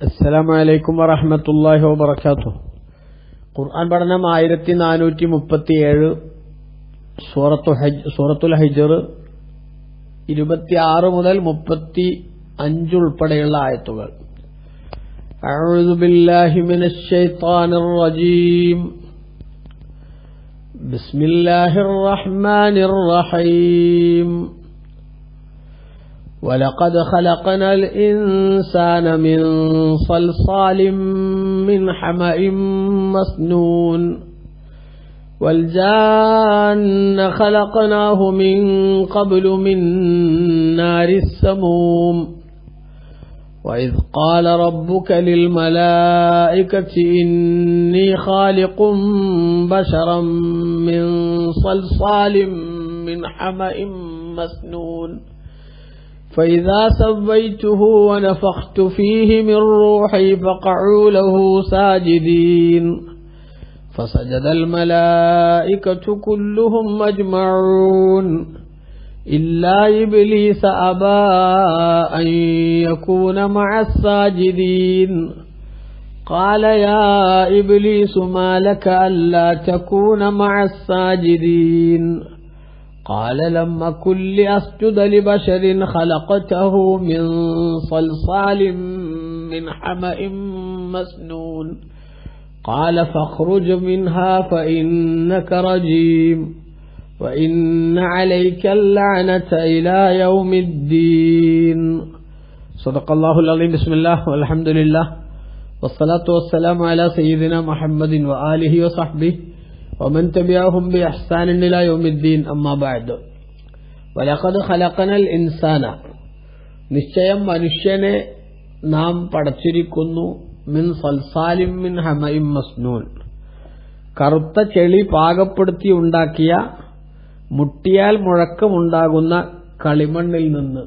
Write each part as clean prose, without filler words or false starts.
അസ്സലാമു അലൈക്കും വറഹ്മത്തുള്ളാഹി വബറകാതുഹു. ഖുർആൻ പഠനം 1437 സൂറത്തുൽ ഹിജ്ർ 26 മുതൽ 35 ഉൾപ്പെടെയുള്ള ആയത്തുകൾ. അഊദു ബില്ലാഹി മിനശ് ശൈത്വാനിർ റജീം. ബിസ്മില്ലാഹിർ റഹ്മാനിർ റഹീം. وَلَقَدْ خَلَقْنَا الْإِنسَانَ مِنْ صَلْصَالٍ مِنْ حَمَإٍ مَسْنُونٍ وَالْجَانَّ خَلَقْنَاهُ مِنْ قَبْلُ مِنْ نَارِ السَّمُومِ وَإِذْ قَالَ رَبُّكَ لِلْمَلَائِكَةِ إِنِّي خَالِقٌ بَشَرًا مِنْ صَلْصَالٍ مِنْ حَمَإٍ مَسْنُونٍ فإذا سويته ونفخت فيه من روحي فقعوا له ساجدين فسجد الملائكة كلهم أجمعون إلا إبليس أبى أن يكون مع الساجدين قال يا إبليس ما لك ألا تكون مع الساجدين قال لم أكن لأسجد لبشر خلقته من صلصال من حمأ مسنون قال فاخرج منها فإنك رجيم وإن عليك اللعنة إلى يوم الدين. صدق الله العظيم. بسم الله والحمد لله والصلاة والسلام على سيدنا محمد وآله وصحبه ومن تبعهم بإحسان إلى يوم الدين. أما بعد. ولقد خلقنا الإنسان നിശ്ചയം മനുഷ്യനെ നാം പടച്ചിരിക്കുന്നു മിൻ സൽസാലിം മിൻ ഹമഇം മസ്നൂൻ കറുത്ത ചെളി പാകപ്പെടുത്തി ഉണ്ടാക്കിയ മുട്ടിയാൽ മുഴക്കമുണ്ടാകുന്ന കളിമണ്ണിൽ നിന്ന്.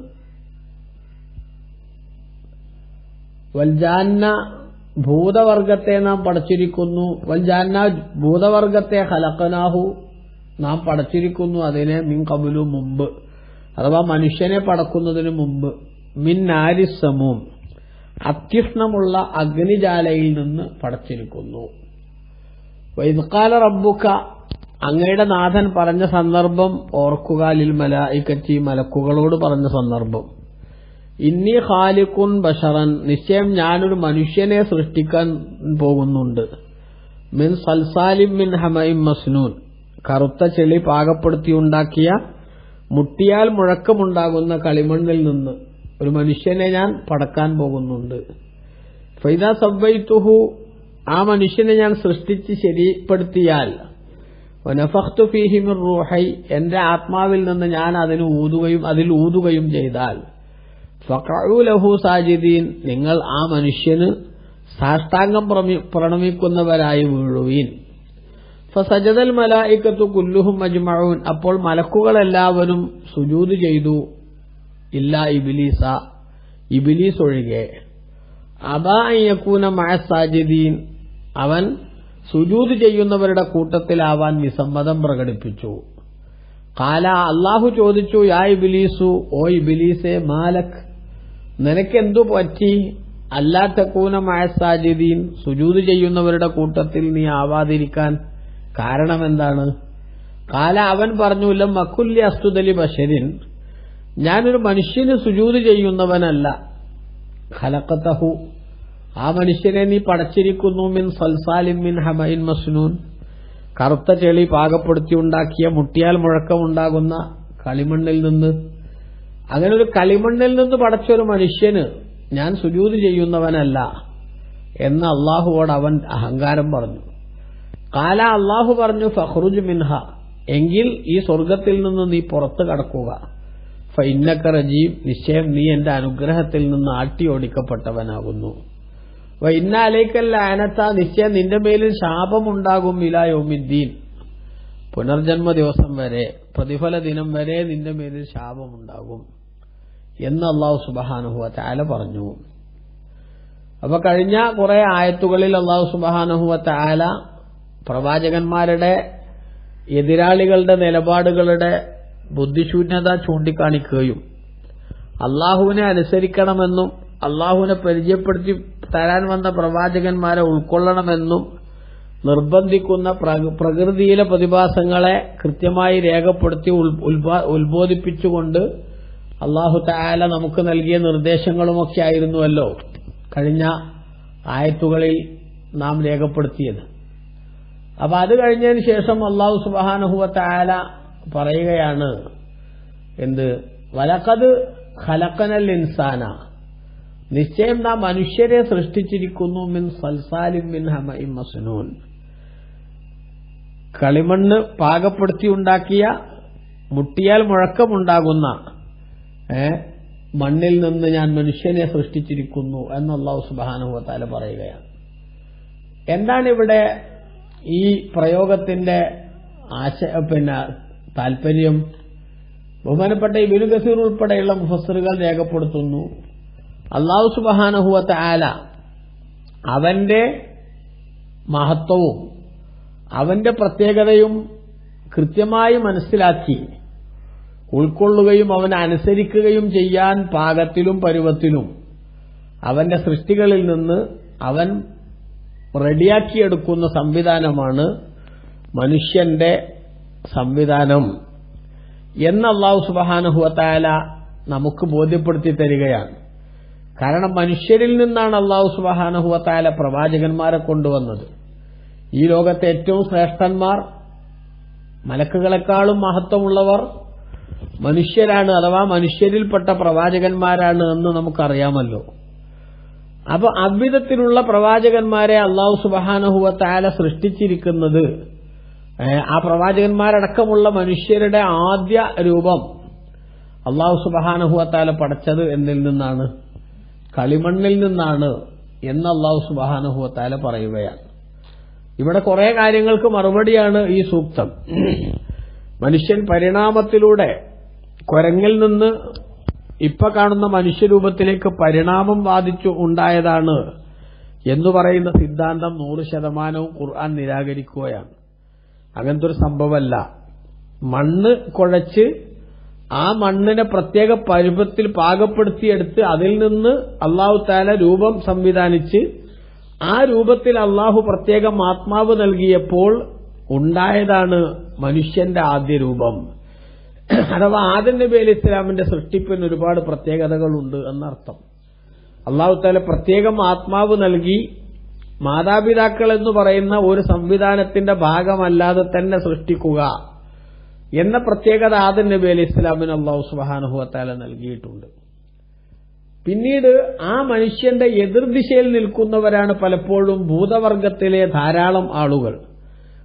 വൽജാന്ന ഭൂതവർഗത്തെ നാം പടച്ചിരിക്കുന്നു. വൽജാന്ന ഭൂതവർഗത്തെ ഖലഖനാഹു നാം പടച്ചിരിക്കുന്നു അതിനെ മിൻ ഖബ്ലു മുമ്പ്, അഥവാ മനുഷ്യനെ പടക്കുന്നതിന് മുമ്പ്. മിൻ നാരി സമൂം അത്യുഷ്ണമുള്ള അഗ്നിജാലയിൽ നിന്ന് പടച്ചിരിക്കുന്നു. വഇദ് ഖാല റബ്ബുക അങ്ങയുടെ നാഥൻ പറഞ്ഞ സന്ദർഭം ഓർക്കുക. ലിൽ മലായികത്തി മലക്കുകളോട് പറഞ്ഞ സന്ദർഭം. ഇന്നി ഖാലിഖുൻ ബശറൻ നിശ്ചയം ഞാനൊരു മനുഷ്യനെ സൃഷ്ടിക്കാൻ പോകുന്നുണ്ട്. മിൻ സൽസാലിം മിൻ ഹമഇം മസ്നൂൻ കറുത്ത ചെളി പാകപ്പെടുത്തി ഉണ്ടാക്കിയ മുട്ടിയാൽ മുഴക്കമുണ്ടാകുന്ന കളിമണ്ണിൽ നിന്ന് ഒരു മനുഷ്യനെ ഞാൻ പടക്കാൻ പോകുന്നുണ്ട്. ഫൈദാ സവ്വൈതുഹു ആ മനുഷ്യനെ ഞാൻ സൃഷ്ടിച്ച് ശരിപ്പെടുത്തിയാൽ വനഫഖ്തു ഫീഹി മിർ റൂഹി എന്റെ ആത്മാവിൽ നിന്ന് ഞാൻ അതിൽ ഊതുകയും ചെയ്താൽ ഫഖഉ ലഹു സാജിദീൻ നിങ്ങൾ ആ മനുഷ്യന് സാഷ്ടാംഗം പ്രണമിക്കുന്നവരായി വീഴുവീൻ. ഫസജദൽ മലായികത്തു കുല്ലുഹും അജ്മഊൻ അപ്പോൾ മലക്കുകളെല്ലാവരും സുജൂദ് ചെയ്തു. ഇല്ലാ ഇബ്ലീസ് ഒഴികെ. അബാ അൻ യകൂന മഅ സാജിദീൻ അവൻ സുജൂദ് ചെയ്യുന്നവരുടെ കൂട്ടത്തിലാവാൻ വിസമ്മതം പ്രകടിപ്പിച്ചു. ഖാല അല്ലാഹു ചോദിച്ചു യാ ഇബ്ലീസു ഓ ഇബ്ലീസേ മാലക് നിനക്കെന്തു പറ്റി അല്ലാ തകൂന മഅ സാജിദീൻ സുജൂദ് ചെയ്യുന്നവരുടെ കൂട്ടത്തിൽ നീ ആവാതിരിക്കാൻ കാരണം എന്താണ്? ഖാല അവൻ പറഞ്ഞു ലം അകുല്ലി അസ്തുദലി ബശരിൻ ഞാനൊരു മനുഷ്യന് സുജൂദ് ചെയ്യുന്നവനല്ല. ഖലഖതഹു ആ മനുഷ്യനെ നീ പടച്ചിരിക്കുന്നു മിൻ സൽസാലിൻ മിൻ ഹമഇൻ മസ്നൂൻ കറുത്ത ചെളി പാകപ്പെടുത്തി ഉണ്ടാക്കിയ മുട്ടിയാൽ മുഴക്കമുണ്ടാകുന്ന കളിമണ്ണിൽ നിന്ന്. അങ്ങനെ ഒരു കളിമണ്ണിൽ നിന്ന് പടച്ചൊരു മനുഷ്യന് ഞാൻ സുജൂദ് ചെയ്യുന്നവനല്ല എന്ന് അള്ളാഹുവോട് അവൻ അഹങ്കാരം പറഞ്ഞു. ഖാല അള്ളാഹു പറഞ്ഞു ഫഖ്റുജ് മിൻഹ എങ്കിൽ ഈ സ്വർഗത്തിൽ നിന്ന് നീ പുറത്തു കടക്കുക. ഫഇന്നക റജീം നിശ്ചയം നീ എന്റെ അനുഗ്രഹത്തിൽ നിന്ന് ആട്ടിയോടിക്കപ്പെട്ടവനാകുന്നു. വഇന്ന അലൈക്കൽ ലഅനത നിശ്ചയം നിന്റെ മേലിൽ ശാപമുണ്ടാകും ഇലാ യൗമിദ്ദീൻ പുനർജന്മ ദിവസം വരെ, പ്രതിഫല ദിനം വരെ നിന്റെ മേലിൽ ശാപമുണ്ടാകും എന്ന് അല്ലാഹു സുബ്ഹാനഹു വ തആല പറഞ്ഞു. അപ്പൊ കഴിഞ്ഞ കുറെ ആയത്തുകളിൽ അല്ലാഹു സുബ്ഹാനഹു വ തആല പ്രവാചകന്മാരുടെ എതിരാളികളുടെ നിലപാടുകളുടെ ബുദ്ധിശൂന്യത ചൂണ്ടിക്കാണിക്കുകയും അള്ളാഹുവിനെ അനുസരിക്കണമെന്നും അള്ളാഹുവിനെ പരിചയപ്പെടുത്തി തരാൻ വന്ന പ്രവാചകന്മാരെ ഉൾക്കൊള്ളണമെന്നും നിർബന്ധിക്കുന്ന പ്രകൃതിയിലെ പ്രതിഭാസങ്ങളെ കൃത്യമായി രേഖപ്പെടുത്തി ഉത്ബോധിപ്പിച്ചുകൊണ്ട് അല്ലാഹു തആല നമുക്ക് നൽകിയ നിർദ്ദേശങ്ങളുമൊക്കെ ആയിരുന്നുവല്ലോ കഴിഞ്ഞ ആയത്തുകളിൽ നാം രേഖപ്പെടുത്തിയത്. അപ്പൊ അത് കഴിഞ്ഞതിന് ശേഷം അല്ലാഹു സുബ്ഹാനഹു വ തആല പറയുകയാണ് എന്ത്? വലഖദ് ഖലഖനൽ ഇൻസാന, നിശ്ചയം നാം മനുഷ്യരെ സൃഷ്ടിച്ചിരിക്കുന്നു മിൻ സൽസാലിൻ മിൻ ഹമഇൻ മസ്നൂൻ, കളിമണ്ണ് പാകപ്പെടുത്തി ഉണ്ടാക്കിയ മുട്ടിയാൽ മുഴക്കമുണ്ടാകുന്ന മണ്ണിൽ നിന്ന് ഞാൻ മനുഷ്യനെ സൃഷ്ടിച്ചിരിക്കുന്നു എന്ന് അല്ലാഹു സുബ്ഹാനഹു വ തആല പറയുകയാണ്. എന്താണ് ഇവിടെ ഈ പ്രയോഗത്തിന്റെ താല്പര്യം? ബഹുമാനപ്പെട്ട ഇബ്നു കസീർ ഉൾപ്പെടെയുള്ള മുഫസ്സിറുകൾ രേഖപ്പെടുത്തുന്നു, അല്ലാഹു സുബ്ഹാനഹു വ തആല അവന്റെ മഹത്വവും അവന്റെ പ്രത്യേകതയും കൃത്യമായി മനസ്സിലാക്കി ഉൾക്കൊള്ളുകയും അവനെ അനുസരിക്കുകയും ചെയ്യാൻ പാകത്തിലും പരുവത്തിലും അവന്റെ സൃഷ്ടികളിൽ നിന്ന് അവൻ റെഡിയാക്കിയെടുക്കുന്ന സംവിധാനമാണ് മനുഷ്യന്റെ സംവിധാനം എന്ന് അല്ലാഹു സുബ്ഹാനഹു വ തആല നമുക്ക് ബോധ്യപ്പെടുത്തി തരികയാണ്. കാരണം മനുഷ്യരിൽ നിന്നാണ് അല്ലാഹു സുബ്ഹാനഹു വ തആല പ്രവാചകന്മാരെ കൊണ്ടുവന്നത്. ഈ ലോകത്തെ ഏറ്റവും ശ്രേഷ്ഠന്മാർ, മലക്കുകളെക്കാളും മഹത്വമുള്ളവർ മനുഷ്യരാണ്, അഥവാ മനുഷ്യരിൽപ്പെട്ട പ്രവാചകന്മാരാണ് എന്ന് നമുക്കറിയാമല്ലോ. അപ്പൊ അவ்விധത്തിലുള്ള പ്രവാചകന്മാരെ അല്ലാഹു സുബ്ഹാനഹു വ തആല സൃഷ്ടിച്ചിരിക്കുന്നത്, ആ പ്രവാചകന്മാരടക്കമുള്ള മനുഷ്യരുടെ ആദ്യ രൂപം അല്ലാഹു സുബ്ഹാനഹു വ തആല പടച്ചത് എന്നിൽ നിന്നാണ്, കളിമണ്ണിൽ നിന്നാണ് എന്ന് അല്ലാഹു സുബ്ഹാനഹു വ തആല പറയുകയാണ്. ഇവിടെ കുറെ കാര്യങ്ങൾക്ക് മറുപടിയാണ് ഈ സൂക്തം. മനുഷ്യൻ പരിണാമത്തിലൂടെ കുരങ്ങിൽ നിന്ന് ഇപ്പൊ കാണുന്ന മനുഷ്യരൂപത്തിലേക്ക് പരിണാമം ബാധിച്ചു ഉണ്ടായതാണ് എന്ന് പറയുന്ന സിദ്ധാന്തം 100% ഖുർആൻ നിരാകരിക്കുകയാണ്. അങ്ങനത്തെ ഒരു സംഭവമല്ല. മണ്ണ് കുഴച്ച് ആ മണ്ണിനെ പ്രത്യേക പരുവത്തിൽ പാകപ്പെടുത്തിയെടുത്ത് അതിൽ നിന്ന് അല്ലാഹു തആല രൂപം സംവിധാനിച്ച് ആ രൂപത്തിൽ അല്ലാഹു പ്രത്യേകം ആത്മാവ് നൽകിയപ്പോൾ ഉണ്ടായതാണ് മനുഷ്യന്റെ ആദ്യ രൂപം. അഥവാ ആദം നബി അലൈഹി ഇസ്ലാമിന്റെ സൃഷ്ടിപ്പിന് ഒരുപാട് പ്രത്യേകതകളുണ്ട് എന്നർത്ഥം. അല്ലാഹു തആല പ്രത്യേകം ആത്മാവ് നൽകി മാതാപിതാക്കൾ എന്ന് പറയുന്ന ഒരു സംവിധാനത്തിന്റെ ഭാഗമല്ലാതെ തന്നെ സൃഷ്ടിക്കുക എന്ന പ്രത്യേകത ആദം നബി അലൈഹി ഇസ്ലാമിന് അല്ലാഹു സുബ്ഹാനഹു വ തആല നൽകിയിട്ടുണ്ട്. പിന്നീട് ആ മനുഷ്യന്റെ എതിർദിശയിൽ നിൽക്കുന്നവരാണ് പലപ്പോഴും ഭൂതവർഗത്തിലെ ധാരാളം ആളുകൾ.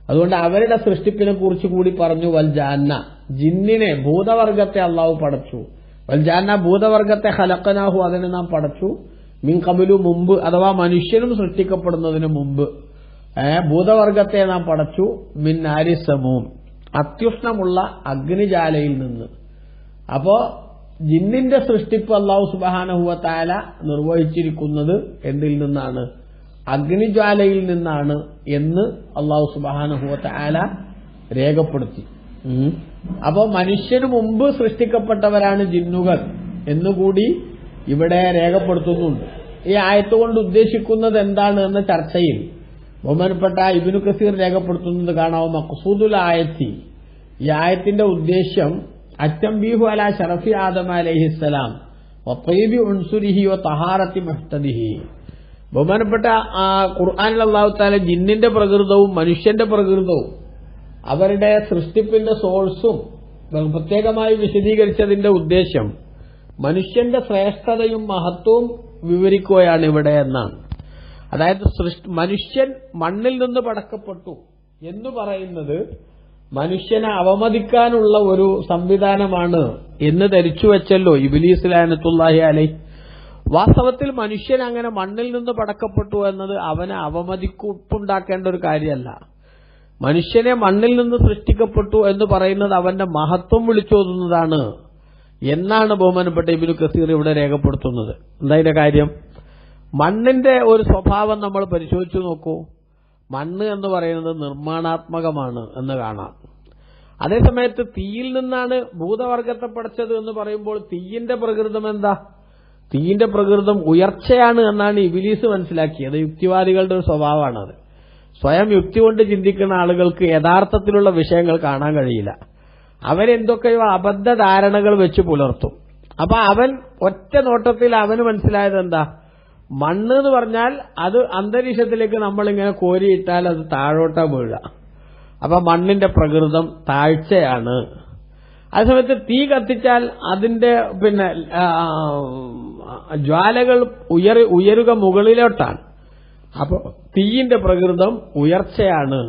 അതുകൊണ്ട് അവരുടെ സൃഷ്ടിപ്പിനെ കുറിച്ച് കൂടി പറഞ്ഞു. വൽജാന്ന, ജിന്നിനെ ഭൂതവർഗത്തെ അല്ലാഹു പടച്ചു. വൽജാന്ന ഭൂതവർഗത്തെ ഖലഖനാഹു, അതിനെ നാം പടച്ചു. മിൻ ഖബലു, മുമ്പ്, അഥവാ മനുഷ്യനും സൃഷ്ടിക്കപ്പെടുന്നതിന് മുമ്പ് ഭൂതവർഗത്തെ നാം പടച്ചു. മിൻ നാരി സമൂം, അത്യുഷ്ണമുള്ള അഗ്നിജാലയിൽ നിന്ന്. അപ്പോ ജിന്നിന്റെ സൃഷ്ടിപ്പ് അല്ലാഹു സുബ്ഹാനഹു വ തആല നിർവഹിച്ചിരിക്കുന്നത് എന്തിൽ നിന്നാണ്? അഗ്നിജ്വാലയിൽ നിന്നാണ് എന്ന് അല്ലാഹു സുബ്ഹാനഹു വ തആല രേഖപ്പെടുത്തി. അപ്പോ മനുഷ്യന് മുമ്പ് സൃഷ്ടിക്കപ്പെട്ടവരാണ് ജിന്നുകൾ എന്നുകൂടി ഇവിടെ രേഖപ്പെടുത്തുന്നുണ്ട്. ഈ ആയത്തുകൊണ്ട് ഉദ്ദേശിക്കുന്നത് എന്താണ് എന്ന ചർച്ചയിൽ ബഹുമാനപ്പെട്ട ഇബ്നു കസീർ രേഖപ്പെടുത്തുന്നത് കാണാവും. മഖ്സൂദുൽ ആയത്തി, ഈ ആയത്തിന്റെ ഉദ്ദേശ്യം അത്തംബീഹു അലാ ശറഫി ആദം അലൈഹിസ്സലാം വതയ്യിബി ഉൻസുരിഹി വതഹാറത്തി മുഹ്തദിഹി. ബഹുമാനപ്പെട്ട ഖുർആനിൽ അല്ലാഹു തആല ജിന്നിന്റെ പ്രകൃതവും മനുഷ്യന്റെ പ്രകൃതവും അവരുടെ സൃഷ്ടിപ്പിന്റെ സോഴ്സും പ്രത്യേകമായി വിശദീകരിച്ചതിന്റെ ഉദ്ദേശം മനുഷ്യന്റെ ശ്രേഷ്ഠതയും മഹത്വവും വിവരിക്കുകയാണ് ഇവിടെ എന്നാണ്. അതായത് മനുഷ്യൻ മണ്ണിൽ നിന്ന് പടക്കപ്പെട്ടു എന്ന് പറയുന്നത് മനുഷ്യനെ അവമതിക്കാനുള്ള ഒരു സംവിധാനമാണ് എന്ന് ധരിച്ചു വെച്ചല്ലോ ഇബ്ലീസ് ലഅനത്തുല്ലാഹി അലൈഹി. വാസ്തവത്തിൽ മനുഷ്യൻ അങ്ങനെ മണ്ണിൽ നിന്ന് പടക്കപ്പെട്ടു എന്നത് അവനെ അവമതിക്കുണ്ടാക്കേണ്ട ഒരു കാര്യമല്ല. മനുഷ്യനെ മണ്ണിൽ നിന്ന് സൃഷ്ടിക്കപ്പെട്ടു എന്ന് പറയുന്നത് അവന്റെ മഹത്വം വിളിച്ചോതുന്നതാണ് എന്നാണ് ബഹുമാനപ്പെട്ട ഇബ്നു കസീർ ഇവിടെ രേഖപ്പെടുത്തുന്നത്. എന്താ ഇതിന്റെ കാര്യം? മണ്ണിന്റെ ഒരു സ്വഭാവം നമ്മൾ പരിശോധിച്ചു നോക്കൂ. മണ്ണ് എന്ന് പറയുന്നത് നിർമ്മാണാത്മകമാണ് എന്ന് കാണാം. അതേസമയത്ത് തീയിൽ നിന്നാണ് ഭൂതവർഗത്തെ പടച്ചത് എന്ന് പറയുമ്പോൾ തീയിന്റെ പ്രകൃതം എന്താ? തീയിന്റെ പ്രകൃതം ഉയർച്ചയാണ് എന്നാണ് ഇബ്ലീസ് മനസ്സിലാക്കിയത്. യുക്തിവാദികളുടെ ഒരു സ്വഭാവമാണത്. സ്വയം യുക്തി കൊണ്ട് ചിന്തിക്കുന്ന ആളുകൾക്ക് യഥാർത്ഥത്തിലുള്ള വിഷയങ്ങൾ കാണാൻ കഴിയില്ല. അവരെന്തൊക്കെയോ അബദ്ധ ധാരണകൾ വെച്ച് പുലർത്തും. അപ്പൊ അവൻ ഒറ്റ നോട്ടത്തിൽ അവന് മനസ്സിലായത് എന്താ? മണ്ണ് എന്ന് പറഞ്ഞാൽ അത് അന്തരീക്ഷത്തിലേക്ക് നമ്മളിങ്ങനെ കോരിയിട്ടാൽ അത് താഴോട്ടാ വീഴുക. അപ്പൊ മണ്ണിന്റെ പ്രകൃതം താഴ്ചയാണ്. അതേസമയത്ത് തീ കത്തിച്ചാൽ അതിന്റെ ജ്വാലകൾ ഉയരുക മുകളിലോട്ടാണ്. അപ്പൊ തീയിന്റെ പ്രകൃതം ഉയർച്ചയാണ്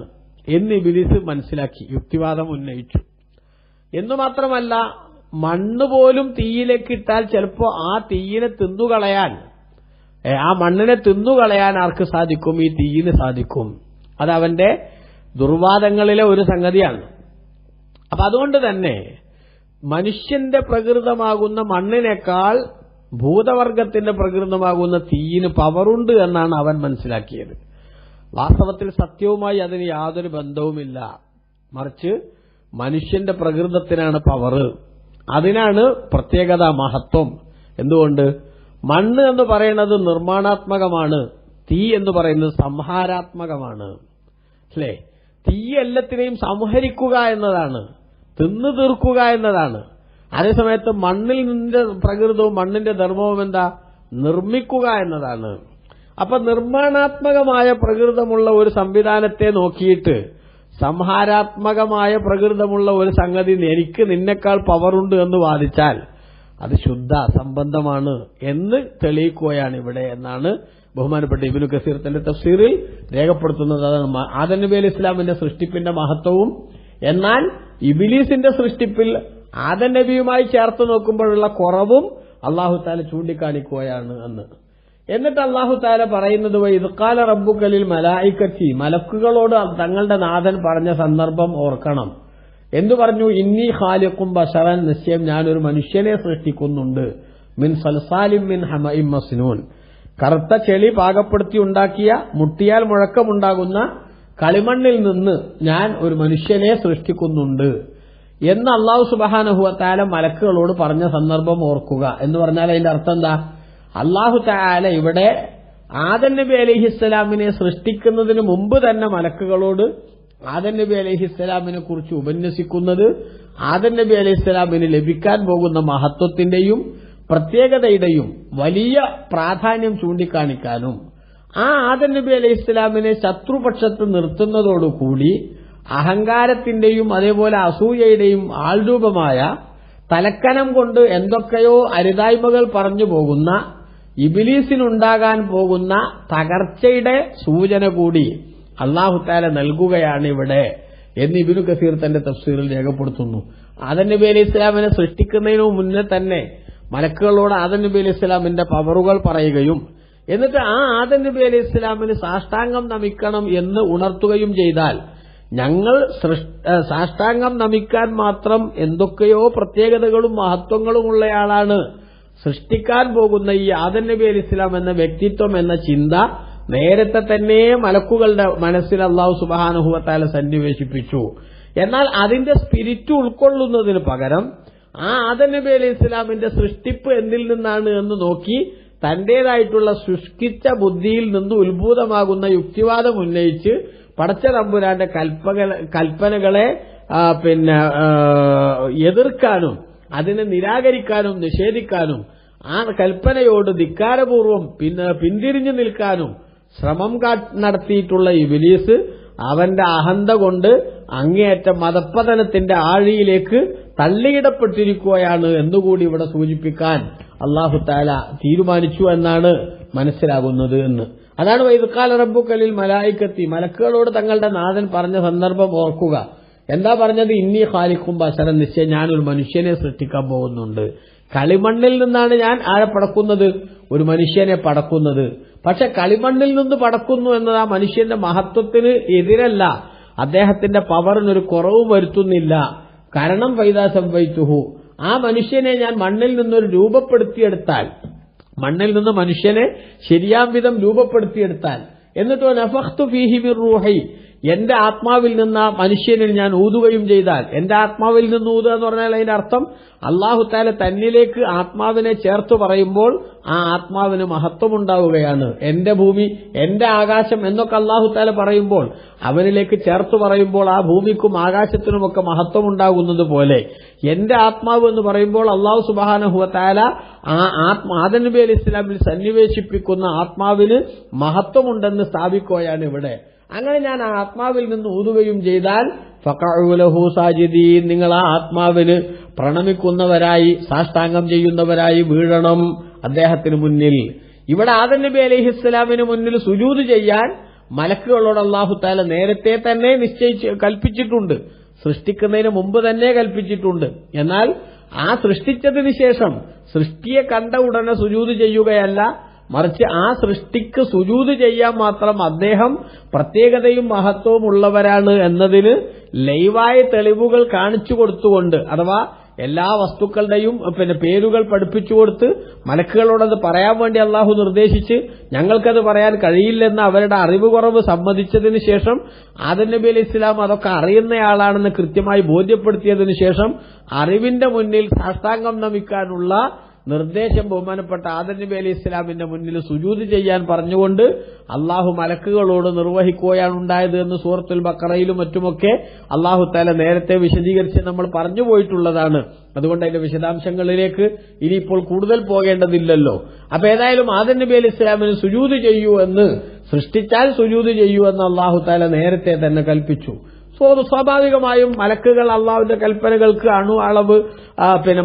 എന്ന് ഇബ്ലീസ് മനസ്സിലാക്കി, യുക്തിവാദം ഉന്നയിച്ചു. എന്നു മാത്രമല്ല, മണ്ണ് പോലും തീയിലേക്ക് ഇട്ടാൽ ചിലപ്പോ ആ തീയിനെ തിന്നുകളയാൻ, ആ മണ്ണിനെ തിന്നുകളയാൻ ആർക്ക് സാധിക്കും? ഈ തീയിന് സാധിക്കും. അത് അവന്റെ ദുർവാദങ്ങളിലെ ഒരു സംഗതിയാണ്. അപ്പൊ അതുകൊണ്ട് തന്നെ മനുഷ്യന്റെ പ്രകൃതമാകുന്ന മണ്ണിനേക്കാൾ ഭൂതവർഗത്തിന്റെ പ്രകൃതമാകുന്ന തീയിന് പവറുണ്ട് എന്നാണ് അവൻ മനസ്സിലാക്കിയത്. വാസ്തവത്തിൽ സത്യവുമായി അതിന് യാതൊരു ബന്ധവുമില്ല. മറിച്ച് മനുഷ്യന്റെ പ്രകൃതത്തിനാണ് പവർ, അതിനാണ് പ്രത്യേകത, മഹത്വം. എന്തുകൊണ്ട്? മണ്ണ് എന്ന് പറയുന്നത് നിർമ്മാണാത്മകമാണ്, തീ എന്ന് പറയുന്നത് സംഹാരാത്മകമാണ്. അല്ലേ? തീ എല്ലാത്തിനെയും സംഹരിക്കുക എന്നതാണ്, തിന്നു തീർക്കുക എന്നതാണ്. അതേസമയത്ത് മണ്ണിൽ നിന്റെ പ്രകൃതവും മണ്ണിന്റെ ധർമ്മവും എന്താ? നിർമ്മിക്കുക എന്നതാണ്. അപ്പൊ നിർമ്മാണാത്മകമായ പ്രകൃതമുള്ള ഒരു സംവിധാനത്തെ നോക്കിയിട്ട് സംഹാരാത്മകമായ പ്രകൃതമുള്ള ഒരു സംഗതി എനിക്ക് നിന്നെക്കാൾ പവറുണ്ട് എന്ന് വാദിച്ചാൽ അത് ശുദ്ധ സംബന്ധമാണ് എന്ന് തെളിയിക്കുകയാണ് ഇവിടെ എന്നാണ് ബഹുമാനപ്പെട്ട ഇബ്നു കസീർ തന്റെ തഫ്സീറിൽ രേഖപ്പെടുത്തുന്നത്. അതാണ് ആദം നബി അലൈഹി ഇസ്ലാമിന്റെ സൃഷ്ടിപ്പിന്റെ മഹത്വവും, എന്നാൽ ഇബ്ലീസിന്റെ സൃഷ്ടിപ്പിൽ ആദം നബിയുമായി ചേർത്ത് നോക്കുമ്പോഴുള്ള കുറവും അല്ലാഹു തആല ചൂണ്ടിക്കാണിക്കുകയാണ് എന്ന്. എന്നിട്ട് അല്ലാഹു തആല പറയുന്നത് വഇദ് ഖാല റബ്ബുക ലിൽ മലായികത്തി, മലക്കുകളോട് തങ്ങളുടെ നാഥൻ പറഞ്ഞ സന്ദർഭം ഓർക്കണം. എന്തു പറഞ്ഞു? ഇന്നി ഖാലിഖും ബശറൻ, നിശ്ചയം ഞാനൊരു മനുഷ്യനെ സൃഷ്ടിക്കുന്നുണ്ട്. മിൻ സൽസാലിൻ മിൻ ഹമഇം മസ്നൂൻ, കറുത്ത ചെളി പാകപ്പെടുത്തി ഉണ്ടാക്കിയ മുട്ടിയാൽ മുഴക്കമുണ്ടാകുന്ന കളിമണ്ണിൽ നിന്ന് ഞാൻ ഒരു മനുഷ്യനെ സൃഷ്ടിക്കുന്നുണ്ട് എന്ന് അല്ലാഹു സുബ്ഹാനഹു വ തആല മലക്കുകളോട് പറഞ്ഞ സന്ദർഭം ഓർക്കുക. എന്ന് പറഞ്ഞാൽ അതിന്റെ അർത്ഥം എന്താ? അല്ലാഹു തആല ഇവിടെ ആദം നബി അലൈഹിസ്സലാമിനെ സൃഷ്ടിക്കുന്നതിന് മുമ്പ് തന്നെ മലക്കുകളോട് ആദം നബി അലൈഹിസ്സലാമിനെ കുറിച്ച് ഉപന്യസിക്കുന്നത് ആദം നബി അലൈഹിസ്സലാമിന് ലഭിക്കാൻ പോകുന്ന മഹത്വത്തിന്റെയും പ്രത്യേകതയുടെയും വലിയ പ്രാധാന്യം ചൂണ്ടിക്കാണിക്കാനും ആ ആദം നബി അലൈഹിസ്സലാമിനെ ശത്രുപക്ഷത്ത് നിർത്തുന്നതോടുകൂടി അഹങ്കാരത്തിന്റെയും അതേപോലെ അസൂയയുടെയും ആൾരൂപമായ തലക്കനം കൊണ്ട് എന്തൊക്കെയോ അരുതായ്മകൾ പറഞ്ഞു പോകുന്ന ഇബ്ലീസിനുണ്ടാകാൻ പോകുന്ന തകർച്ചയുടെ സൂചന കൂടി അല്ലാഹു തആല നൽകുകയാണ് ഇവിടെ എന്ന് ഇബ്നു കസീർ തന്റെ തഫ്സീറിൽ രേഖപ്പെടുത്തുന്നു. ആദം നബി അലൈഹി ഇസ്ലാമിനെ സൃഷ്ടിക്കുന്നതിനു മുന്നേ തന്നെ മലക്കുകളോട് ആദം നബി അലൈഹി ഇസ്ലാമിന്റെ പവറുകൾ പറയുകയും എന്നിട്ട് ആ ആദം നബി അലൈഹി ഇസ്ലാമിന് സാഷ്ടാംഗം നമിക്കണം എന്ന് ഉണർത്തുകയും ചെയ്താൽ, ഞങ്ങൾ സാഷ്ടാംഗം നമിക്കാൻ മാത്രം എന്തൊക്കെയോ പ്രത്യേകതകളും മഹത്വങ്ങളും ഉള്ളയാളാണ് സൃഷ്ടിക്കാൻ പോകുന്ന ഈ ആദം നബി അലൈഹി ഇസ്ലാം എന്ന വ്യക്തിത്വം എന്ന ചിന്ത നേരത്തെ തന്നെ മലക്കുകളുടെ മനസ്സിൽ അല്ലാഹു സുബ്ഹാനഹു വ തആല സന്നിവേശിപ്പിച്ചു. എന്നാൽ അതിന്റെ സ്പിരിറ്റ് ഉൾക്കൊള്ളുന്നതിന് പകരം ആ ആദം നബി അലൈഹി ഇസ്ലാമിന്റെ സൃഷ്ടിപ്പ് എന്തിൽ നിന്നാണ് എന്ന് നോക്കി തന്റേതായിട്ടുള്ള ശുഷ്കിച്ച ബുദ്ധിയിൽ നിന്ന് ഉത്ഭൂതമാകുന്ന യുക്തിവാദം ഉന്നയിച്ച് പടച്ച തമ്പുരാന്റെ കൽപ്പനകളെ എതിർക്കാനും അതിനെ നിരാകരിക്കാനും നിഷേധിക്കാനും ആ കൽപ്പനയോട് ധിക്കാരപൂർവം പിന്തിരിഞ്ഞു നിൽക്കാനും ശ്രമം നടത്തിയിട്ടുള്ള ഇബ്ലീസ് അവന്റെ അഹന്ത കൊണ്ട് അങ്ങേയറ്റം മതപ്പതനത്തിന്റെ ആഴിയിലേക്ക് തള്ളിയിടപ്പെട്ടിരിക്കുകയാണ് എന്നുകൂടി ഇവിടെ സൂചിപ്പിക്കാൻ അല്ലാഹു തആല തീരുമാനിച്ചു എന്നാണ് മനസ്സിലാകുന്നത് എന്ന്. അതാണ് വഇദ് ഖാല റബ്ബുക ലിൽ മലായികത്തി, മലക്കുകളോട് തങ്ങളുടെ നാഥൻ പറഞ്ഞ സന്ദർഭം ഓർക്കുക. എന്താ പറഞ്ഞത്? ഇന്നി ഖാലിഖും ബശറൻ, നിശ്ചയം ഞാനൊരു മനുഷ്യനെ സൃഷ്ടിക്കാൻ പോകുന്നുണ്ട്. കളിമണ്ണിൽ നിന്നാണ് ഞാൻ ആരെ പടക്കുന്നത്? ഒരു മനുഷ്യനെ പടക്കുന്നത്. പക്ഷെ കളിമണ്ണിൽ നിന്ന് പടക്കുന്നു എന്നത് ആ മനുഷ്യന്റെ മഹത്വത്തിന് എതിരല്ല, അദ്ദേഹത്തിന്റെ പവറിനൊരു കുറവും വരുത്തുന്നില്ല. കാരണം ഫൈദാ സവ്വൈതുഹു, ആ മനുഷ്യനെ ഞാൻ മണ്ണിൽ നിന്നൊരു രൂപപ്പെടുത്തിയെടുത്താൽ, മണ്ണിൽ നിന്ന് മനുഷ്യനെ ശരിയാം വിധം രൂപപ്പെടുത്തിയെടുത്താൽ, എന്നിട്ടോ നഫഖ്തു ഫീഹി മിർ റൂഹി, എന്റെ ആത്മാവിൽ നിന്ന് മനുഷ്യനിൽ ഞാൻ ഊതുകയും ചെയ്താൽ, എന്റെ ആത്മാവിൽ നിന്ന് ഊതുക എന്ന് പറഞ്ഞാൽ അതിന്റെ അർത്ഥം അല്ലാഹു തആല തന്നിലേക്ക് ആത്മാവിനെ ചേർത്ത് പറയുമ്പോൾ ആ ആത്മാവിന് മഹത്വമുണ്ടാവുകയാണ്. എന്റെ ഭൂമി, എന്റെ ആകാശം എന്നൊക്കെ അല്ലാഹു തആല പറയുമ്പോൾ അവനിലേക്ക് ചേർത്ത് പറയുമ്പോൾ ആ ഭൂമിക്കും ആകാശത്തിനുമൊക്കെ മഹത്വമുണ്ടാകുന്നത് പോലെ എന്റെ ആത്മാവ് എന്ന് പറയുമ്പോൾ അല്ലാഹു സുബ്ഹാനഹു വ തആല ആ ആദം നബി അലൈഹി ഇസ്ലാമിൽ സന്നിവേശിപ്പിക്കുന്ന ആത്മാവിന് മഹത്വമുണ്ടെന്ന് സ്ഥാപിക്കുകയാണ് ഇവിടെ. അങ്ങനെ ഞാൻ ആ ആത്മാവിൽ നിന്ന് ഊതുകയും ചെയ്താൽ ഫഖഉ ലഹു സാജിദീൻ, നിങ്ങൾ ആ ആത്മാവിന് പ്രണമിക്കുന്നവരായി, സാഷ്ടാംഗം ചെയ്യുന്നവരായി വീഴണം അദ്ദേഹത്തിന് മുന്നിൽ. ഇവിടെ ആദം നബി അലൈഹിസ്സലാമിന് മുന്നിൽ സുജൂദ് ചെയ്യാൻ മലക്കുകളോട് അല്ലാഹു തആല നേരത്തെ തന്നെ കൽപ്പിച്ചിട്ടുണ്ട്, സൃഷ്ടിക്കുന്നതിന് മുമ്പ് തന്നെ കൽപ്പിച്ചിട്ടുണ്ട്. എന്നാൽ ആ സൃഷ്ടിച്ചതിന് ശേഷം സൃഷ്ടിയെ കണ്ട ഉടനെ സുജൂദ് ചെയ്യുകയല്ല, മറിച്ച് ആ സൃഷ്ടിക്ക് സുജൂദ് ചെയ്യാൻ മാത്രം അദ്ദേഹം പ്രത്യേകതയും മഹത്വവും ഉള്ളവരാണ് എന്നതിന് ലൈവായ തെളിവുകൾ കാണിച്ചു കൊടുത്തുകൊണ്ട്, അഥവാ എല്ലാ വസ്തുക്കളുടെയും പേരുകൾ പഠിപ്പിച്ചു കൊടുത്ത് മലക്കുകളോടത് പറയാൻ വേണ്ടി അള്ളാഹു നിർദ്ദേശിച്ച് ഞങ്ങൾക്കത് പറയാൻ കഴിയില്ലെന്ന് അവരുടെ അറിവ് കുറവ് സമ്മതിച്ചതിന് ശേഷം ആദം നബി അലൈഹി ഇസ്ലാം അതൊക്കെ അറിയുന്നയാളാണെന്ന് കൃത്യമായി ബോധ്യപ്പെടുത്തിയതിനു ശേഷം അറിവിന്റെ മുന്നിൽ സാഷ്ടാംഗം നമിക്കാനുള്ള നിർദ്ദേശം ബഹുമാനപ്പെട്ട ആദം നബി അലൈഹി ഇസ്ലാമിന്റെ മുന്നിൽ സുജൂദ് ചെയ്യാൻ പറഞ്ഞുകൊണ്ട് അള്ളാഹു മലക്കുകളോട് നിർവഹിക്കുകയാണ് ഉണ്ടായത് എന്ന് സൂറത്തുൽ ബഖറയിലും മറ്റുമൊക്കെ അള്ളാഹു തആല നേരത്തെ വിശദീകരിച്ച് നമ്മൾ പറഞ്ഞു പോയിട്ടുള്ളതാണ്. അതുകൊണ്ട് അതിന്റെ വിശദാംശങ്ങളിലേക്ക് ഇനിയിപ്പോൾ കൂടുതൽ പോകേണ്ടതില്ലല്ലോ. അപ്പൊ ഏതായാലും ആദം നബി അലൈഹി ഇസ്ലാമിന് സുജൂദ് ചെയ്യൂ എന്ന്, സൃഷ്ടിച്ചാൽ സുജൂദ് ചെയ്യൂ എന്ന് അള്ളാഹു തആല നേരത്തെ തന്നെ കൽപ്പിച്ചു. സ്വാഭാവികമായും മലക്കുകൾ അള്ളാഹുവിന്റെ കൽപ്പനകൾക്ക് അളവ്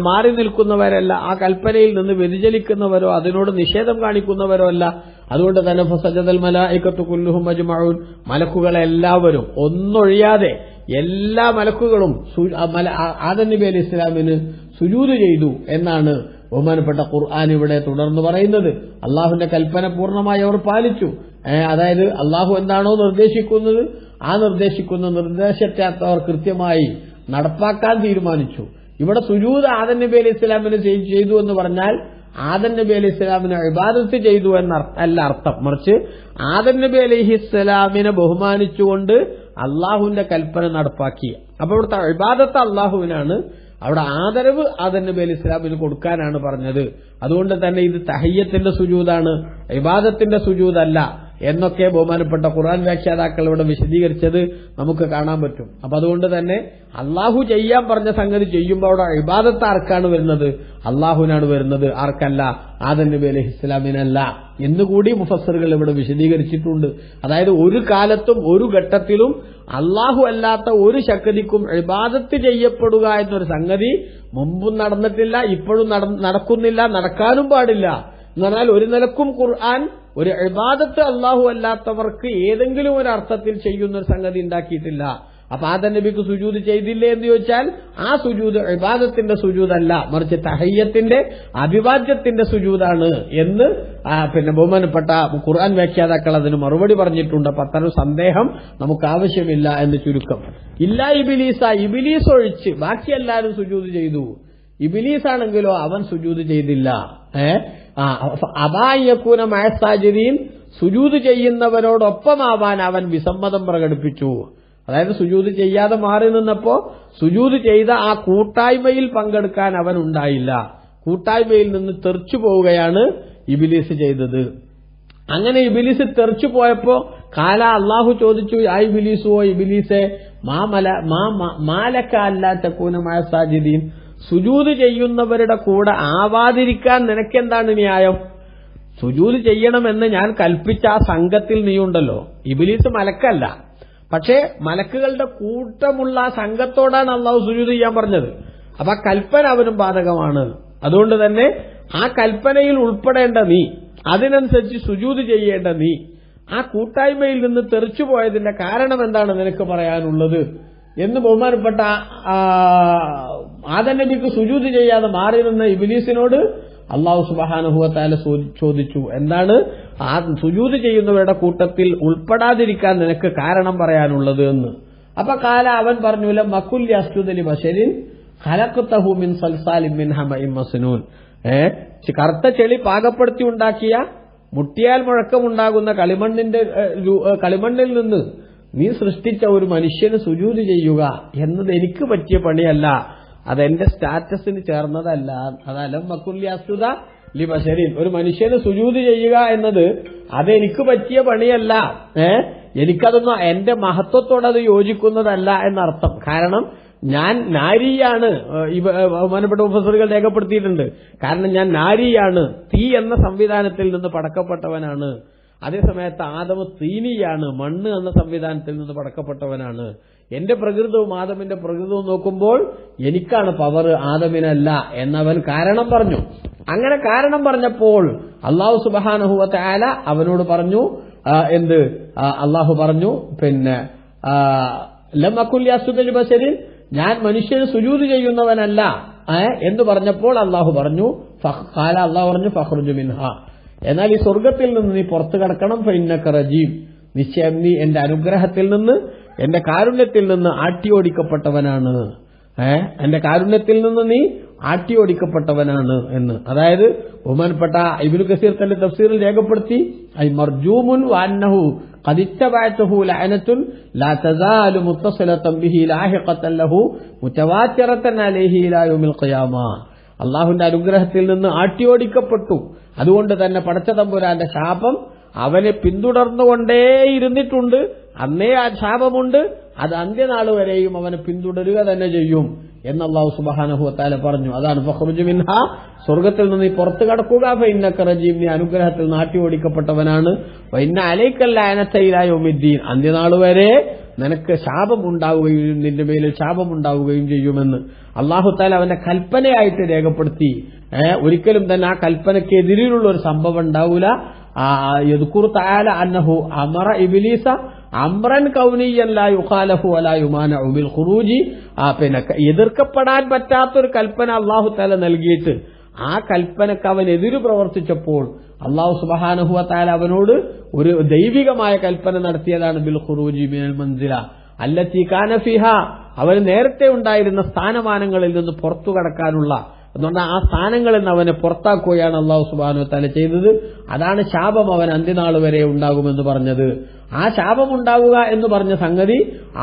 മാറി നിൽക്കുന്നവരല്ല, ആ കൽപ്പനയിൽ നിന്ന് വ്യതിചലിക്കുന്നവരോ അതിനോട് നിഷേധം കാണിക്കുന്നവരോ അല്ല. അതുകൊണ്ട് തന്നെ ഫസജദൽ മലായികത്തു കുല്ലുഹും അജ്മഊൻ, മലക്കുകളെല്ലാവരും ഒന്നൊഴിയാതെ എല്ലാ മലക്കുകളും ആദം നബി അലൈഹി ഇസ്ലാമിന് സുജൂദ് ചെയ്തു എന്നാണ് ബഹുമാനപ്പെട്ട ഖുർആൻ ഇവിടെ തുടർന്ന് പറയുന്നത്. അള്ളാഹുവിന്റെ കൽപ്പന പൂർണ്ണമായി അവർ പാലിച്ചു. അതായത് അള്ളാഹു എന്താണോ നിർദ്ദേശിക്കുന്നത് ആ നിർദ്ദേശിക്കുന്ന നിർദ്ദേശത്തെ അവർ കൃത്യമായി നടപ്പാക്കാൻ തീരുമാനിച്ചു. ഇവിടെ സുജൂദ് ആദം നബി അലൈഹി ഇസ്ലാമിന് ചെയ്തു എന്ന് പറഞ്ഞാൽ ആദം നബി അലൈഹി ഇസ്ലാമിന് ഇബാദത്ത് ചെയ്തു എന്നല്ല അർത്ഥം, മറിച്ച് ആദം നബി അലൈഹി ഇസ്ലാമിനെ ബഹുമാനിച്ചുകൊണ്ട് അള്ളാഹുവിന്റെ കൽപ്പന നടപ്പാക്കി. അപ്പൊ ഇവിടുത്തെ ഇബാദത്ത് അള്ളാഹുവിനാണ്, അവിടെ ആദരവ് ആദം നബി അലൈഹി ഇസ്ലാമിന് കൊടുക്കാനാണ് പറഞ്ഞത്. അതുകൊണ്ട് തന്നെ ഇത് തഹയ്യത്തിന്റെ സുജൂദാണ്, ഇബാദത്തിന്റെ സുജൂദല്ല എന്നൊക്കെ ബഹുമാനപ്പെട്ട ഖുർആൻ വ്യാഖ്യാതാക്കൾ ഇവിടെ വിശദീകരിച്ചത് നമുക്ക് കാണാൻ പറ്റും. അപ്പൊ അതുകൊണ്ട് തന്നെ അള്ളാഹു ചെയ്യാൻ പറഞ്ഞ സംഗതി ചെയ്യുമ്പോൾ അവിടെ ഇബാദത്ത് ആർക്കാണ് വരുന്നത്? അള്ളാഹുവിനാണ് വരുന്നത്, ആർക്കല്ല? ആദം നബി അലൈഹി ഇസ്ലാമിനല്ല എന്നുകൂടി മുഫസ്സിറുകൾ ഇവിടെ വിശദീകരിച്ചിട്ടുണ്ട്. അതായത് ഒരു കാലത്തും ഒരു ഘട്ടത്തിലും അള്ളാഹു അല്ലാത്ത ഒരു ശക്തിക്കും ഇബാദത്ത് ചെയ്യപ്പെടുക എന്നൊരു സംഗതി മുമ്പും നടന്നിട്ടില്ല, ഇപ്പോഴും നടക്കുന്നില്ല, നടക്കാനും പാടില്ല. എന്ന് പറഞ്ഞാൽ ഒരു നിലക്കും ഖുർആൻ ഒരു ഇബാദത്ത് അള്ളാഹു അല്ലാത്തവർക്ക് ഏതെങ്കിലും ഒരു അർത്ഥത്തിൽ ചെയ്യുന്ന ഒരു സംഗതി ഉണ്ടാക്കിയിട്ടില്ല. അപ്പൊ ആദം നബിക്ക് സുജൂദ് ചെയ്തില്ലേ എന്ന് ചോദിച്ചാൽ ആ സുജൂദ് ഇബാദത്തിന്റെ സുജൂദല്ല, മറിച്ച് തഹയ്യത്തിന്റെ അഭിവാദ്യത്തിന്റെ സുജൂദാണ് എന്ന് ബഹുമാനപ്പെട്ട ഖുർആൻ വ്യാഖ്യാതാക്കൾ അതിന് മറുപടി പറഞ്ഞിട്ടുണ്ട്. അപ്പൊ അത്തരം സന്ദേഹം നമുക്ക് ആവശ്യമില്ല എന്ന് ചുരുക്കം. ഇല്ല ഇബിലീസ, ഇബിലീസ് ഒഴിച്ച് ബാക്കി എല്ലാവരും സുജൂദ് ചെയ്തു. ഇബിലീസ് ആണെങ്കിലോ അവൻ സുജൂദ് ചെയ്തില്ല. അബായക്കൂന മഅസാജിദീൻ, സുജൂദ് ചെയ്യുന്നവരോടൊപ്പമാവാൻ അവൻ വിസമ്മതം പ്രകടിപ്പിച്ചു. അതായത് സുജൂദ് ചെയ്യാതെ മാറി നിന്നപ്പോ സുജൂദ് ചെയ്ത ആ കൂട്ടായ്മയിൽ പങ്കെടുക്കാൻ അവൻ ഉണ്ടായില്ല. കൂട്ടായ്മയിൽ നിന്ന് തെറിച്ചു പോവുകയാണ് ഇബിലീസ് ചെയ്തത്. അങ്ങനെ ഇബിലീസ് തെറിച്ചു പോയപ്പോ അള്ളാഹു ചോദിച്ചു, ആ ഇബിലീസോ ഇബിലീസെ മാലക അല്ലാ തകൂന മഅസാജിദീൻ, സുജൂദ് ചെയ്യുന്നവരുടെ കൂടെ ആവാതിരിക്കാൻ നിനക്കെന്താണ് ന്യായം? സുജൂദ് ചെയ്യണമെന്ന് ഞാൻ കൽപ്പിച്ച ആ സംഘത്തിൽ നീയുണ്ടല്ലോ. ഇബ്ലീസ് മലക്കല്ല, പക്ഷേ മലക്കുകളുടെ കൂട്ടമുള്ള ആ സംഘത്തോടാണ് അള്ളാഹു സുജൂദ് ചെയ്യാൻ പറഞ്ഞത്. അപ്പൊ ആ കൽപ്പന അവനും ബാധകമാണ്. അതുകൊണ്ട് തന്നെ ആ കൽപ്പനയിൽ ഉൾപ്പെടേണ്ട നീ, അതിനനുസരിച്ച് സുജൂദ് ചെയ്യേണ്ട നീ, ആ കൂട്ടായ്മയിൽ നിന്ന് തെറിച്ചുപോയതിന്റെ കാരണം എന്താണ് നിനക്ക് പറയാനുള്ളത് എന്ന് ബഹുമാനപ്പെട്ട ആദം നബിക്ക് സുജൂദ് ചെയ്യാതെ മാറി നിന്ന ഇബ്ലീസിനോട് അല്ലാഹു സുബ്ഹാനഹു വ തആല ചോദിച്ചു, എന്താണ് ആ സുജൂദ് ചെയ്യുന്നവരുടെ കൂട്ടത്തിൽ ഉൾപ്പെടാതിരിക്കാൻ നിനക്ക് കാരണം പറയാനുള്ളത് എന്ന്. അപ്പൊ അവൻ പറഞ്ഞു, ലമകുൽ യസ്ജുദു ലിബശരിൻ ഖലഖതഹു മിൻ സൽസാലിൻ മിൻ ഹമഇൻ മസ്നൂൻ, കറുത്ത ചെളി പാകപ്പെടുത്തി ഉണ്ടാക്കിയ മുട്ടിയാൽ മുഴക്കമുണ്ടാകുന്ന കളിമണ്ണിൽ നിന്ന് നീ സൃഷ്ടിച്ച ഒരു മനുഷ്യന് സുജൂദ് ചെയ്യുക എന്നത് എനിക്ക് പറ്റിയ പണിയല്ല, അതെന്റെ സ്റ്റാറ്റസിന് ചേർന്നതല്ല. അതലം വക്കുല്ലി അസ്തുത ലി ബശരീൻ, ഒരു മനുഷ്യന് സുജൂദ് ചെയ്യുക എന്നത് അതെനിക്ക് പറ്റിയ പണിയല്ല, എനിക്കതൊന്നും എന്റെ മഹത്വത്തോടത് യോജിക്കുന്നതല്ല എന്നർത്ഥം. കാരണം ഞാൻ നാരിയാണ്, ബഹുമാനപ്പെട്ട മുഫസ്സിറുകൾ രേഖപ്പെടുത്തിയിട്ടുണ്ട്. കാരണം ഞാൻ നാരിയാണ്, തീ എന്ന സംവിധാനത്തിൽ നിന്ന് പടക്കപ്പെട്ടവനാണ്. അതേസമയത്ത് ആദമ് തീനിയാണ്, മണ്ണ് എന്ന സംവിധാനത്തിൽ നിന്ന് പടക്കപ്പെട്ടവനാണ്. എന്റെ പ്രകൃതവും ആദമിന്റെ പ്രകൃതവും നോക്കുമ്പോൾ എനിക്കാണ് പവർ, ആദമിനല്ല എന്നവൻ കാരണം പറഞ്ഞു. അങ്ങനെ കാരണം പറഞ്ഞപ്പോൾ അല്ലാഹു സുബ്ഹാനഹു വ തആല അവനോട് പറഞ്ഞു, എന്ത് അല്ലാഹു പറഞ്ഞു, പിന്നെ ലം അകുൽ യസ്ജുദു ലിബശരിൻ, ഞാൻ മനുഷ്യന് സുജൂദ് ചെയ്യുന്നവനല്ല എന്ന് പറഞ്ഞപ്പോൾ അല്ലാഹു പറഞ്ഞു, അല്ലാഹു പറഞ്ഞു ഫഖ്റുജ് മിൻഹാ, എന്നാൽ ഈ സ്വർഗത്തിൽ നിന്ന് നീ പുറത്തു കടക്കണം, ഫഇന്നക റജീം, നിശ്ചയം നീ എന്റെ അനുഗ്രഹത്തിൽ നിന്ന്, എന്റെ കാരുണ്യത്തിൽ നിന്ന് ആട്ടിയോടിക്കപ്പെട്ടവനാണ്, എന്റെ കാരുണ്യത്തിൽ നിന്ന് നീ ആട്ടിയോടിക്കപ്പെട്ടവനാണ് എന്ന്. അതായത് ബഹുമാനപ്പെട്ട ഇബ്നു കസീർ തന്റെ തഫ്സീറിൽ രേഖപ്പെടുത്തി, ഐ മർജൂമുൻ വഅന്നഹു ഖദ് ഇത്തബഅതഹു ലഅനത്തുൻ ലാ തസാലു മുത്തസിലതൻ ബിഹി ലാഹിഖതൻ ലഹു മുതവാത്തിറതൻ അലൈഹി ഇലാ യൗമിൽ ഖിയാമ. അല്ലാഹുവിന്റെ അനുഗ്രഹത്തിൽ നിന്ന് ആട്ടിയോടിക്കപ്പെട്ടു, അതുകൊണ്ട് തന്നെ പടച്ച തമ്പുരാന്റെ ശാപം അവനെ പിന്തുടർന്നുകൊണ്ടേയിരുന്നിട്ടുണ്ട്. അന്നേ ആ ശാപമുണ്ട്, അത് അന്ത്യനാൾ വരെയും അവനെ പിന്തുടരുക തന്നെ ചെയ്യും എന്ന് അല്ലാഹു സുബ്ഹാനഹു വ തആല പറഞ്ഞു. അതാണ് ഫഖ്റുജ് മിൻഹാ, സ്വർഗത്തിൽ നിന്ന് നീ പുറത്തു കടക്കുക, ഫഇന്നക റജീം, നീ അനുഗ്രഹത്തിൽ നാട്ടി ഓടിക്കപ്പെട്ടവനാണ്, വഇന്ന അലൈക്കൽ ലഅനത ഇലാ യൗമിദ്ദീൻ, അന്ത്യനാൾ വരെ നിനക്ക് ശാപമുണ്ടാവുകയും നിന്റെ മേലിൽ ശാപമുണ്ടാവുകയും ചെയ്യുമെന്ന് അല്ലാഹു തആല അവന്റെ കൽപ്പനയായിട്ട് രേഖപ്പെടുത്തി. ഒരിക്കലും തന്നെ ആ കൽപ്പനയ്ക്ക് എതിരിലുള്ള ഒരു സംഭവം ഉണ്ടാവൂല. യദ്കുറു തആല അന്നഹു അമറ ഇബ്ലീസ അംറൻ കൗനിയൻ ലാ യുഖാലഫു വലാ യുമാനഉ ബിൽ ഖുറൂജി, പിന്നെ എതിർക്കപ്പെടാൻ പറ്റാത്തൊരു കൽപ്പന അല്ലാഹു തആല നൽകിയിട്ട് ആ കൽപ്പനക്ക് അവൻ എതിരു പ്രവർത്തിച്ചപ്പോൾ അല്ലാഹു സുബ്ഹാനഹു വ തആല അവനോട് ഒരു ദൈവികമായ കൽപ്പന നടത്തിയതാണ്, ബിൽ ഖുറൂജി മിനൽ മൻസില അല്ലത്തി കാന ഫിഹാ, അവന് നേരത്തെ ഉണ്ടായിരുന്ന സ്ഥാനമാനങ്ങളിൽ നിന്ന് പുറത്തു കടക്കാനുള്ള, അതുകൊണ്ട് ആ സ്ഥാനങ്ങളിൽ നിന്ന് അവനെ പുറത്താക്കുകയാണ് അല്ലാഹു സുബ്ഹാനഹു വ തആല ചെയ്തത്. അതാണ് ശാപം അവൻ അന്ത്യനാൾ വരെ ഉണ്ടാകുമെന്ന് പറഞ്ഞത്. ആ ശാപം ഉണ്ടാവുക എന്ന് പറഞ്ഞ സംഗതി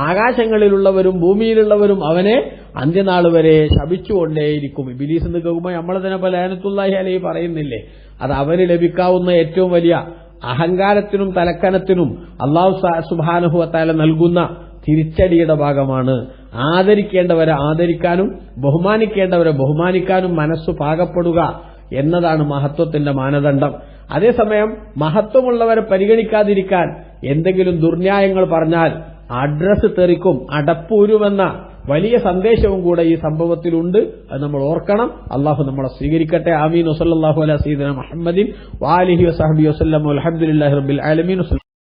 ആകാശങ്ങളിലുള്ളവരും ഭൂമിയിലുള്ളവരും അവനെ അന്ത്യനാൾ വരെ ശപിച്ചുകൊണ്ടേയിരിക്കും. ഇബ്ലീസ് എന്ന് കേൾക്കുമ്പോൾ നമ്മൾ തന്നെ പോലെ ലഅനത്തുല്ലാഹി അലൈഹി പറയുന്നില്ലേ, അത് അവന് ലഭിക്കാവുന്ന ഏറ്റവും വലിയ അഹങ്കാരത്തിനും തലക്കനത്തിനും അല്ലാഹു സുബ്ഹാനഹു വ തആല നൽകുന്ന തിരിച്ചടിയുടെ ഭാഗമാണ്. ആദരിക്കേണ്ടവരെ ആദരിക്കാനും ബഹുമാനിക്കേണ്ടവരെ ബഹുമാനിക്കാനും മനസ്സു പാകപ്പെടുക എന്നതാണ് മഹത്വത്തിന്റെ മാനദണ്ഡം. അതേസമയം മഹത്വമുള്ളവരെ പരിഗണിക്കാതിരിക്കാൻ എന്തെങ്കിലും ദുർന്യായങ്ങൾ പറഞ്ഞാൽ അഡ്രസ് തെറിക്കും, അടപ്പൂരുമെന്ന വലിയ സന്ദേശവും കൂടെ ഈ സംഭവത്തിലുണ്ട്. അത് നമ്മൾ ഓർക്കണം. അള്ളാഹു നമ്മളെ സ്വീകരിക്കട്ടെ. ആമീൻ. വസല്ലല്ലാഹു അലാ സയ്യിദിനാ മുഹമ്മദിൻ വആലിഹി വസഹ്ബിഹി വസല്ലം. വൽഹംദുലില്ലാഹി റബ്ബിൽ ആലമീൻ.